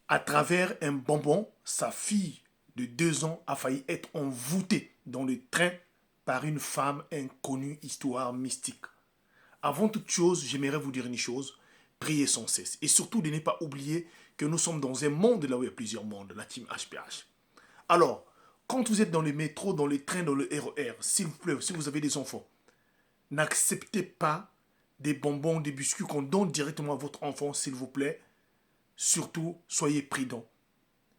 À travers un bonbon, sa fille de 2 ans a failli être envoûtée dans le train par une femme inconnue, histoire mystique. Avant toute chose, j'aimerais vous dire une chose, priez sans cesse. Et surtout de ne pas oublier que nous sommes dans un monde là où il y a plusieurs mondes, la team HPH. Alors, quand vous êtes dans le métro, dans le train, dans le RER, s'il vous plaît, si vous avez des enfants, n'acceptez pas des bonbons, des biscuits qu'on donne directement à votre enfant, s'il vous plaît. Surtout, soyez prudents.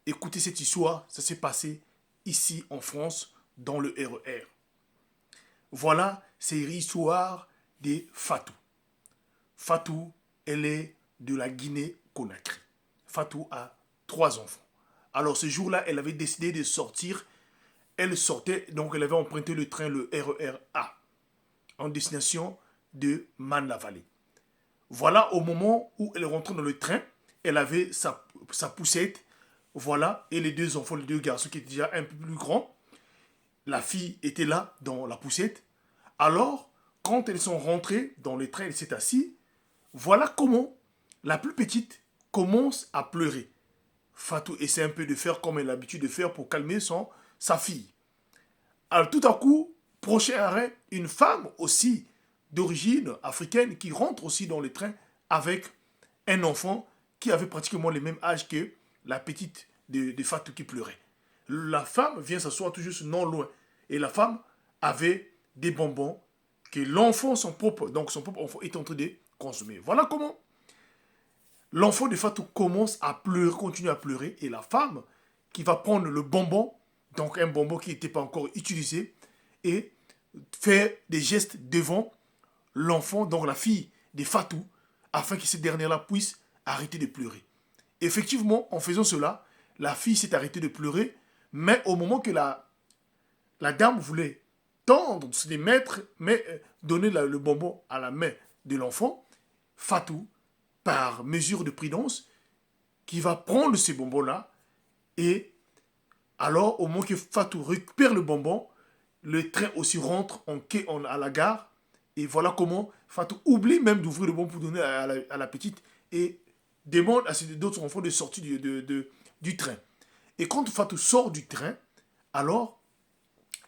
Écoutez cette histoire, ça s'est passé ici en France, dans le RER. Voilà, c'est l'histoire de Fatou. Fatou, elle est de la Guinée-Conakry. Fatou a 3 enfants. Alors ce jour-là, elle avait décidé de sortir. Elle sortait, donc elle avait emprunté le train, le RER A, en destination de Man-la-Vallée. Voilà, au moment où elle rentrait dans le train, elle avait sa poussette, voilà, et les 2 enfants, les 2 garçons qui étaient déjà un peu plus grands. La fille était là, dans la poussette. Alors, quand elles sont rentrées dans le train, elle s'est assise. Voilà comment la plus petite commence à pleurer. Fatou essaie un peu de faire comme elle a l'habitude de faire pour calmer sa fille. Alors tout à coup, prochain arrêt, une femme aussi d'origine africaine qui rentre aussi dans le train avec un enfant qui avait pratiquement le même âge que la petite de Fatou qui pleurait. La femme vient s'asseoir tout juste non loin. Et la femme avait des bonbons que l'enfant, donc son propre enfant, est en train de consommer. Voilà comment l'enfant de Fatou commence à pleurer, continue à pleurer, et la femme qui va prendre le bonbon, donc un bonbon qui n'était pas encore utilisé, et faire des gestes devant l'enfant, donc la fille de Fatou, afin que cette dernière-là puisse arrêter de pleurer. Effectivement, en faisant cela, la fille s'est arrêtée de pleurer, mais au moment que la dame voulait tendre, se les mettre, mais donner le bonbon à la main de l'enfant, Fatou, par mesure de prudence, qui va prendre ces bonbons-là, et alors, au moment que Fatou récupère le bonbon, le train aussi rentre à la gare, et voilà comment Fatou oublie même d'ouvrir le bonbon pour donner à la petite, et demande à ses d'autres enfants de sortir du train. Et quand Fatou sort du train, alors,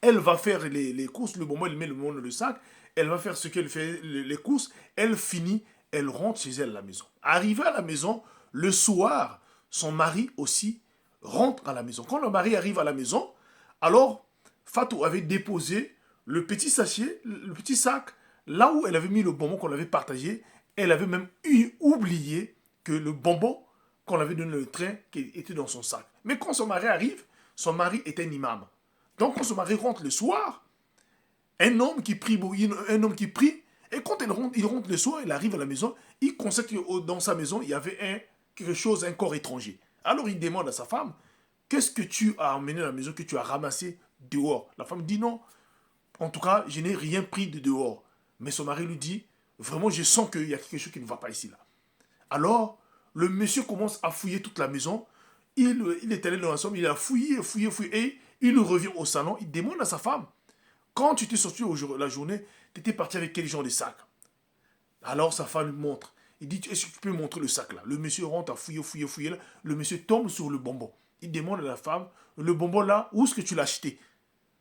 elle va faire les courses, le bonbon, elle met le bonbon dans le sac, elle va faire ce qu'elle fait, les courses, elle finit, elle rentre chez elle à la maison. Arrivée à la maison, le soir, son mari aussi rentre à la maison. Quand le mari arrive à la maison, alors Fatou avait déposé le petit sachet, le petit sac, là où elle avait mis le bonbon qu'on avait partagé. Elle avait même oublié que le bonbon qu'on avait donné dans le train qui était dans son sac. Mais quand son mari arrive, son mari est un imam. Donc quand son mari rentre le soir, un homme qui prie, et quand il rentre le soir, il arrive à la maison, il constate que dans sa maison, il y avait quelque chose, un corps étranger. Alors il demande à sa femme, qu'est-ce que tu as emmené à la maison, que tu as ramassé dehors? La femme dit non, en tout cas, je n'ai rien pris de dehors. Mais son mari lui dit, vraiment, je sens qu'il y a quelque chose qui ne va pas ici là. Alors, le monsieur commence à fouiller toute la maison. Il est allé dans la chambre, il a fouillé, fouillé, fouillé, et il revient au salon, il demande à sa femme, quand tu t'es sorti la journée, tu étais parti avec quel genre de sac? Alors sa femme lui montre. Il dit, est-ce que tu peux montrer le sac là? Le monsieur rentre à fouiller, fouiller, fouiller là. Le monsieur tombe sur le bonbon. Il demande à la femme, le bonbon là, où est-ce que tu l'as acheté?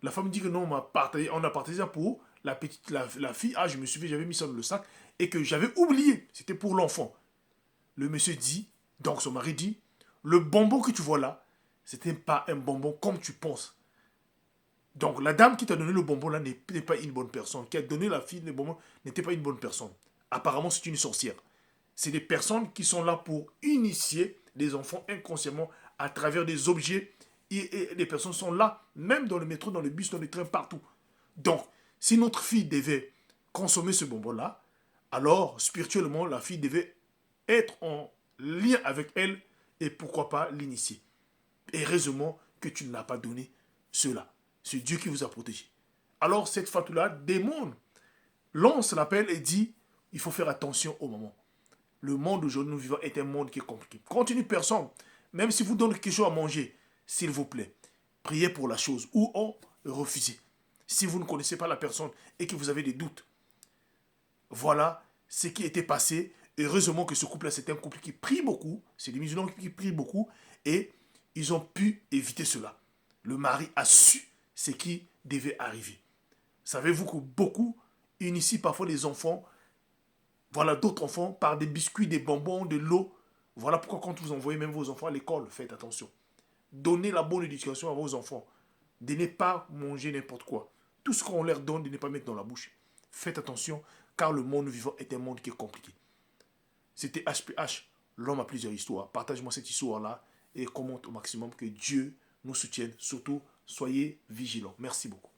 La femme dit que non, on a partagé ça pour la fille. Ah, je me souviens, j'avais mis ça dans le sac et que j'avais oublié. C'était pour l'enfant. Le monsieur dit, donc son mari dit, le bonbon que tu vois là, c'était pas un bonbon comme tu penses. Donc la dame qui t'a donné le bonbon là n'est pas une bonne personne. Qui a donné la fille le bonbon n'était pas une bonne personne. Apparemment c'est une sorcière. C'est des personnes qui sont là pour initier les enfants inconsciemment à travers des objets. Et les personnes sont là, même dans le métro, dans le bus, dans le train, partout. Donc, si notre fille devait consommer ce bonbon-là, alors spirituellement, la fille devait être en lien avec elle et pourquoi pas l'initier. Et heureusement que tu ne l'as pas donné cela. C'est Dieu qui vous a protégé. Alors cette fatou-là demande, lance l'appel et dit, il faut faire attention au moment. Le monde aujourd'hui nous vivons est un monde qui est compliqué. Continue personne, même si vous donnez quelque chose à manger, s'il vous plaît, priez pour la chose ou refusez. Si vous ne connaissez pas la personne et que vous avez des doutes, voilà ce qui était passé. heureusement que ce couple-là, c'est un couple qui prie beaucoup. C'est des musulmans qui prient beaucoup. Et ils ont pu éviter cela. Le mari a su ce qui devait arriver. Savez-vous que beaucoup initient parfois les enfants, voilà d'autres enfants, par des biscuits, des bonbons, de l'eau. Voilà pourquoi quand vous envoyez même vos enfants à l'école, faites attention. Donnez la bonne éducation à vos enfants. De ne pas manger n'importe quoi. Tout ce qu'on leur donne, de ne pas mettre dans la bouche. Faites attention, car le monde vivant est un monde qui est compliqué. C'était HPH, l'homme a plusieurs histoires. Partage-moi cette histoire-là et commente au maximum, que Dieu nous soutienne. Surtout, soyez vigilants. Merci beaucoup.